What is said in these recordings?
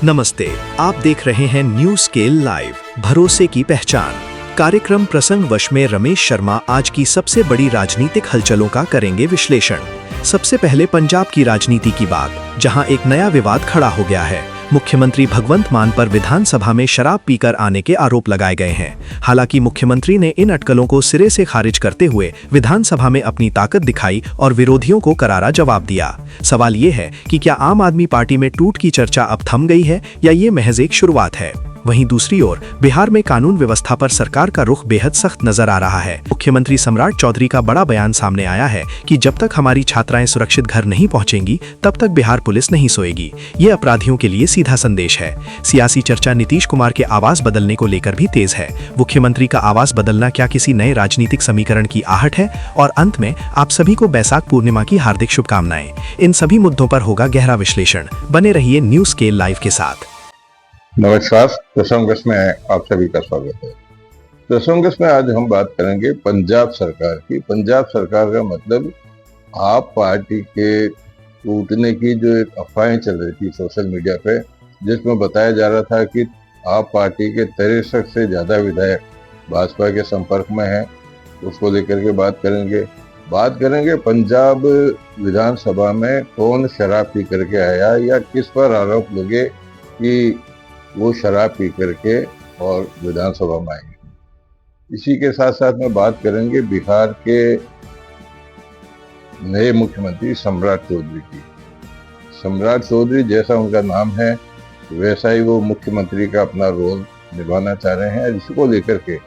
नमस्ते, आप देख रहे हैं न्यूज स्केल लाइव, भरोसे की पहचान। कार्यक्रम प्रसंगवश में रमेश शर्मा आज की सबसे बड़ी राजनीतिक हलचलों का करेंगे विश्लेषण। सबसे पहले पंजाब की राजनीति की बात, जहां एक नया विवाद खड़ा हो गया है। मुख्यमंत्री भगवंत मान पर विधानसभा में शराब पीकर आने के आरोप लगाए गए हैं। हालांकि मुख्यमंत्री ने इन अटकलों को सिरे से खारिज करते हुए विधानसभा में अपनी ताकत दिखाई और विरोधियों को करारा जवाब दिया। सवाल ये है कि क्या आम आदमी पार्टी में टूट की चर्चा अब थम गई है या ये महज एक शुरुआत है। वहीं दूसरी ओर बिहार में कानून व्यवस्था पर सरकार का रुख बेहद सख्त नजर आ रहा है। मुख्यमंत्री सम्राट चौधरी का बड़ा बयान सामने आया है कि जब तक हमारी छात्राएं सुरक्षित घर नहीं पहुंचेंगी तब तक बिहार पुलिस नहीं सोएगी। ये अपराधियों के लिए सीधा संदेश है। सियासी चर्चा नीतीश कुमार के आवास बदलने को लेकर भी तेज है। मुख्यमंत्री का आवास बदलना क्या किसी नए राजनीतिक समीकरण की आहट है? और अंत में आप सभी को बैसाख पूर्णिमा की हार्दिक शुभकामनाएं। इन सभी मुद्दों पर होगा गहरा विश्लेषण। बने रहिए न्यूज स्केल लाइव के साथ। नमस्कार, प्रसंगस में आप सभी का स्वागत है। प्रसंगस में आज हम बात करेंगे पंजाब सरकार की। पंजाब सरकार का मतलब आप पार्टी के टूटने की जो एक अफवाहें चल रही थी सोशल मीडिया पे, जिसमें बताया जा रहा था कि आप पार्टी के 63 से ज्यादा विधायक भाजपा के संपर्क में हैं, उसको लेकर के बात करेंगे। पंजाब विधानसभा में कौन शराब पी करके आया या किस पर आरोप लगे कि वो शराब पी करके और विधानसभा में आए। इसी के साथ साथ में बात करेंगे बिहार के नए मुख्यमंत्री सम्राट चौधरी की। सम्राट चौधरी जैसा उनका नाम है वैसा ही वो मुख्यमंत्री का अपना रोल निभाना चाह रहे हैं, जिसको लेकर के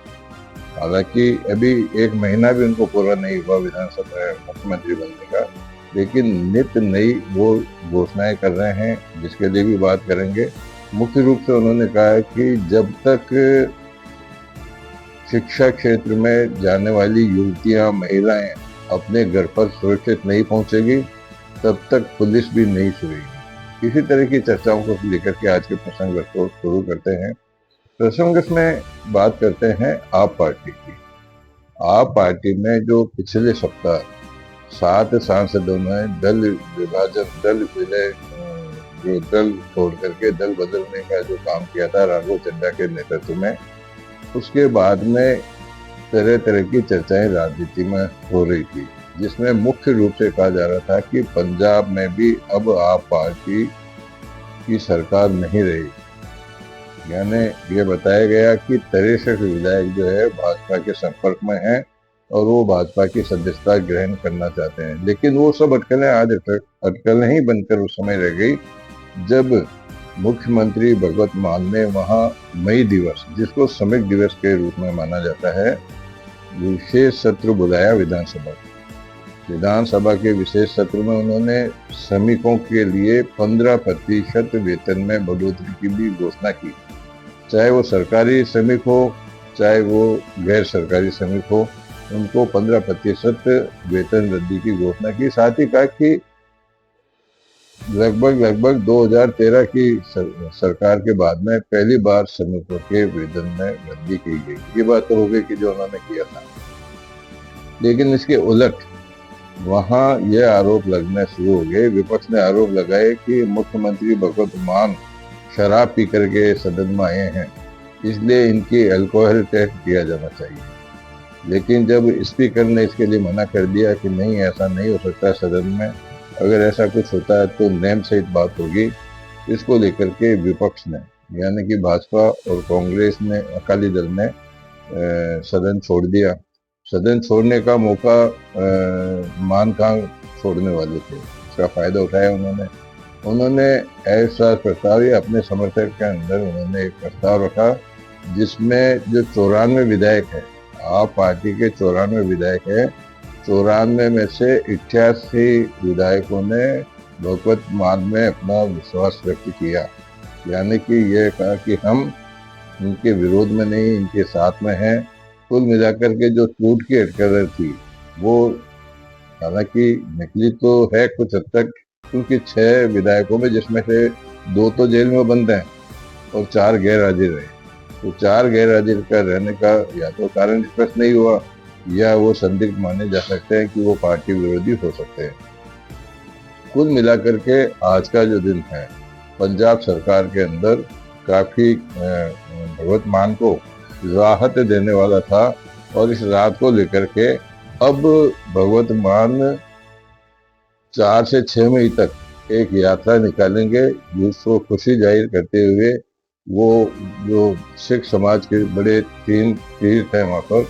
हालांकि अभी 1 महीना भी उनको पूरा नहीं हुआ विधानसभा मुख्यमंत्री बनने का, लेकिन नित्य नई वो घोषणाएं कर रहे हैं, जिसके लिए भी बात करेंगे। मुख्य रूप से उन्होंने कहा है कि जब तक शिक्षा क्षेत्र में जाने वाली युवतियां, महिलाएं अपने घर पर सुरक्षित नहीं पहुंचेगी तब तक पुलिस भी नहीं सोएगी। इसी तरह की चर्चाओं को लेकर के आज के प्रसंग को शुरू करते हैं। प्रसंग में बात करते हैं आप पार्टी की। आप पार्टी में जो पिछले सप्ताह 7 सांसदों ने दल विभाजन, दल विलय, जो दल छोड़ करके दल बदलने का जो काम किया था राघव चड्ढा के नेतृत्व में, उसके बाद में तरह तरह की चर्चाएं राजनीति में हो रही थी, जिसमें मुख्य रूप से कहा जा रहा था कि पंजाब में भी अब आप पार्टी की सरकार नहीं रही। यानी ये बताया गया कि 63 विधायक जो है भाजपा के संपर्क में हैं और वो भाजपा की सदस्यता ग्रहण करना चाहते हैं, लेकिन वो सब अटकलें आज अटकलें ही बनकर उस समय रह गई जब मुख्यमंत्री भगवंत मान ने वहां मई दिवस, जिसको श्रमिक दिवस के रूप में माना जाता है, विशेष सत्र बुलाया विधानसभा के विशेष सत्र में उन्होंने श्रमिकों के लिए 15% वेतन में बढ़ोतरी की भी घोषणा की। चाहे वो सरकारी श्रमिक हो चाहे वो गैर सरकारी श्रमिक हो, उनको 15% वेतन वृद्धि की घोषणा की। साथ ही कहा कि लगभग 2013 की सरकार के बाद में पहली बार श्रमिकों के वेतन में वृद्धि की गई। ये बात तो हो गई कि जो उन्होंने किया था, लेकिन इसके उलट वहां ये आरोप लगने शुरू हो गए। विपक्ष ने आरोप लगाए कि मुख्यमंत्री भगवंत मान शराब पी करके सदन में आए हैं, इसलिए इनकी अल्कोहल टेस्ट किया जाना चाहिए। लेकिन जब स्पीकर ने इसके लिए मना कर दिया कि नहीं, ऐसा नहीं हो सकता, सदन में अगर ऐसा कुछ होता है तो नियम सहित बात होगी, इसको लेकर के विपक्ष ने यानी कि भाजपा और कांग्रेस ने, अकाली दल ने सदन छोड़ दिया। सदन छोड़ने का मौका मान खां छोड़ने वाले थे, इसका फायदा उठाया उन्होंने ऐसा प्रस्ताव या अपने समर्थक के अंदर उन्होंने एक प्रस्ताव रखा, जिसमें जो 94 विधायक है, आप पार्टी के 94 विधायक है, 94 में से 88 विधायकों ने भगवंत मान में अपना विश्वास व्यक्त किया। यानी कि ये कहा कि हम इनके विरोध में नहीं, इनके साथ में हैं। कुल मिलाकर के जो टूट की अटकलें थी वो हालांकि निकली तो है कुछ हद तक, क्योंकि 6 विधायकों में, जिसमें से 2 तो जेल में बंद हैं और 4 गैर हाजिर रहे, तो 4 गैर हाजिर का रहने का या तो कारण स्पष्ट नहीं हुआ या वो संदिग्ध माने जा सकते हैं कि वो पार्टी विरोधी हो सकते हैं। कुल मिलाकर के आज का जो दिन है पंजाब सरकार के अंदर काफी भगवत मान को राहत देने वाला था। और इस राहत को लेकर के अब भगवत मान 4 से 6 मई तक एक यात्रा निकालेंगे, जिसको खुशी जाहिर करते हुए वो जो सिख समाज के बड़े 3 तीर्थ हैं वहाँ पर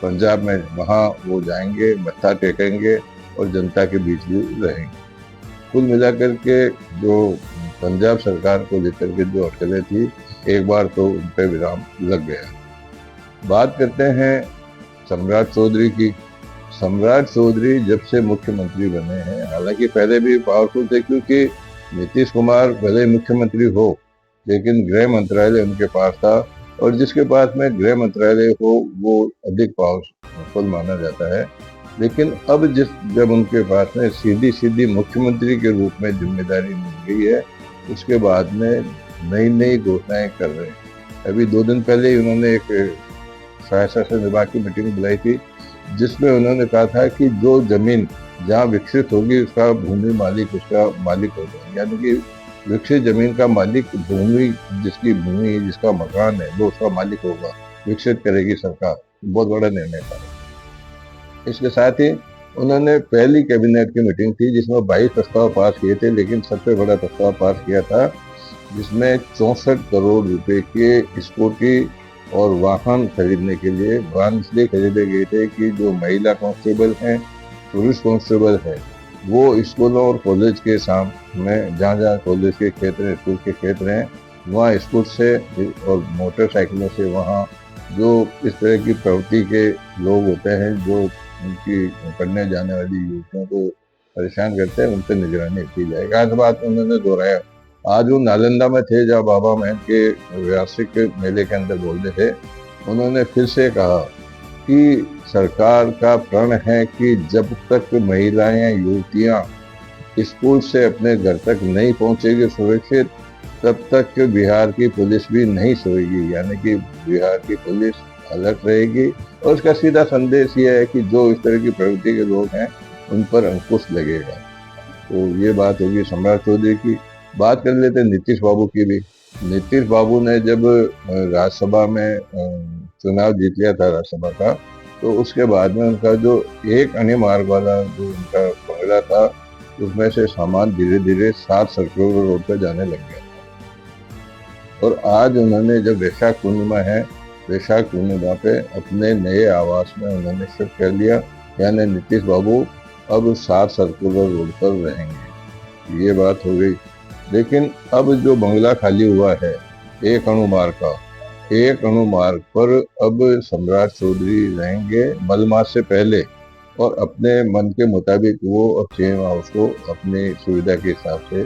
पंजाब में, वहाँ वो जाएंगे, मत्था टेकेंगे और जनता के बीच भी रहेंगे। कुल मिलाकर के जो पंजाब सरकार को लेकर के जो अटकलें थी, एक बार तो उन पर विराम लग गया। बात करते हैं सम्राट चौधरी की। सम्राट चौधरी जब से मुख्यमंत्री बने हैं, हालांकि पहले भी पावरफुल थे, क्योंकि नीतीश कुमार भले मुख्यमंत्री हो लेकिन गृह मंत्रालय उनके पास था, और जिसके पास में गृह मंत्रालय हो वो अधिक पावरफुल माना जाता है। लेकिन अब जब उनके पास में सीधी मुख्यमंत्री के रूप में जिम्मेदारी मिल गई है, उसके बाद में नई नई घोषणाएं कर रहे हैं। अभी 2 दिन पहले ही उन्होंने एक शासन विभाग की मीटिंग बुलाई थी, जिसमें उन्होंने कहा था कि जो जमीन जहाँ विकसित होगी उसका भूमि मालिक उसका मालिक होगा, यानी कि विकसित जमीन का मालिक भूमि, जिसकी भूमि जिसका मकान है वो उसका मालिक होगा, विकसित करेगी सरकार। बहुत बड़ा निर्णय था। इसके साथ ही उन्होंने पहली कैबिनेट की मीटिंग थी जिसमें 22 प्रस्ताव पास किए थे, लेकिन सबसे बड़ा प्रस्ताव पास किया था जिसमें 64 करोड़ रुपए के स्कूटी और वाहन खरीदने के लिए। वाहन इसलिए खरीदे गए थे कि जो महिला कांस्टेबल हैं, पुरुष कांस्टेबल है, वो स्कूलों और कॉलेज के सामने, जहाँ कॉलेज के क्षेत्र, स्कूल के क्षेत्र हैं, वहाँ स्कूल से और मोटरसाइकिलों से वहाँ जो इस तरह की प्रवृत्ति के लोग होते हैं, जो उनकी पढ़ने जाने वाली युवतियों को परेशान करते हैं, उन पर निगरानी की जाएगी। आज बात उन्होंने दोहराया। आज वो नालंदा में थे, जहाँ बाबा महन के वार्षिक मेले के अंदर बोल रहे थे। उन्होंने फिर से कहा कि सरकार का प्रण है कि जब तक महिलाएं, युवतियां स्कूल से अपने घर तक नहीं पहुंचेगी सुरक्षित, तब तक बिहार की पुलिस भी नहीं सोएगी, यानी कि बिहार की पुलिस अलर्ट रहेगी। और उसका सीधा संदेश ये है कि जो इस तरह की प्रवृत्ति के लोग हैं उन पर अंकुश लगेगा। तो ये बात होगी सम्राट चौधरी की। बात कर लेते हैं नीतीश बाबू की भी। नीतीश बाबू ने जब राज्यसभा में चुनाव जीत लिया था राज्यसभा का, तो उसके बाद में उनका जो एक अन्य मार्ग वाला जो उनका बंगला था, उसमें से सामान धीरे धीरे 7 सर्कुलर रोड पर जाने लग गया। और आज उन्होंने, जब वैशाख पूर्णिमा है, वैशाख पूर्णिमा पे अपने नए आवास में उन्होंने शिफ्ट कर लिया, यानी नीतीश बाबू अब 7 सर्कुलर रोड पर रहेंगे। ये बात हो गई। लेकिन अब जो बंगला खाली हुआ है एक अनुमार्ग का, एक अनुमार्ग पर अब सम्राट चौधरी रहेंगे मलमास से पहले, और अपने मन के मुताबिक वो अब चेम हाउस को अपनी सुविधा के हिसाब से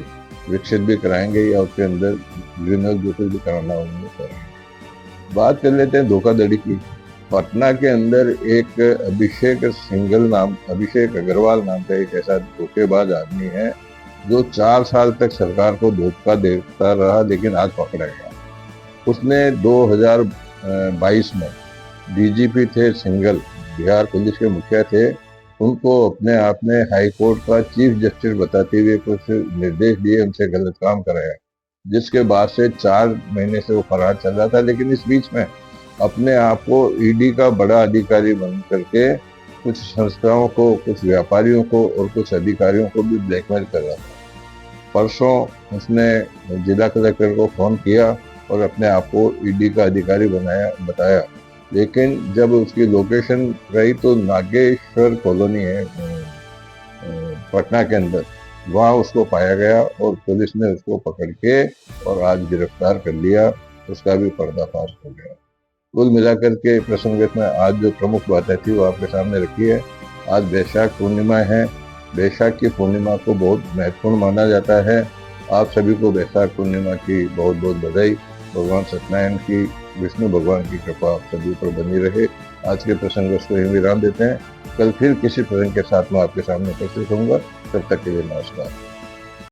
विकसित भी कराएंगे, या उसके अंदर ग्रीनर जो कुछ भी कराना उन्हें करेंगे। बात कर लेते हैं धोखाधड़ी की। पटना के अंदर एक अभिषेक अग्रवाल नाम का एक ऐसा धोखेबाज आदमी है जो 4 साल तक सरकार को धोखा देता रहा, लेकिन आज पकड़ा गया। उसने 2022 में डीजीपी थे सिंघल, बिहार पुलिस के मुखिया थे, उनको अपने आप में हाई कोर्ट का चीफ जस्टिस बताते हुए कुछ निर्देश दिए, उनसे गलत काम कराया, जिसके बाद से 4 महीने से वो फरार चल रहा था। लेकिन इस बीच में अपने आप को ईडी का बड़ा अधिकारी बन करके कुछ संस्थाओं को, कुछ व्यापारियों को और कुछ अधिकारियों को भी ब्लैकमेल कर रहा था। परसों उसने जिला कलेक्टर को फोन किया और अपने आप को ईडी का अधिकारी बताया, लेकिन जब उसकी लोकेशन रही तो नागेश्वर कॉलोनी है पटना के अंदर, वहाँ उसको पाया गया और पुलिस ने उसको पकड़ के और आज गिरफ्तार कर लिया। उसका भी पर्दाफाश हो गया। कुल मिलाकर के प्रसंग में आज जो प्रमुख बातें थी वो आपके सामने रखी है। आज वैशाख पूर्णिमा है। वैशाख की पूर्णिमा को बहुत महत्वपूर्ण माना जाता है। आप सभी को वैशाख पूर्णिमा की बहुत बहुत बधाई। भगवान सत्यनारायण की, विष्णु भगवान की कृपा आप सभी पर बनी रहे। आज के प्रसंग को यहीं विराम देते हैं। कल फिर किसी प्रसंग के साथ मैं आपके सामने उपस्थित होऊंगा। तब तक के लिए नमस्कार।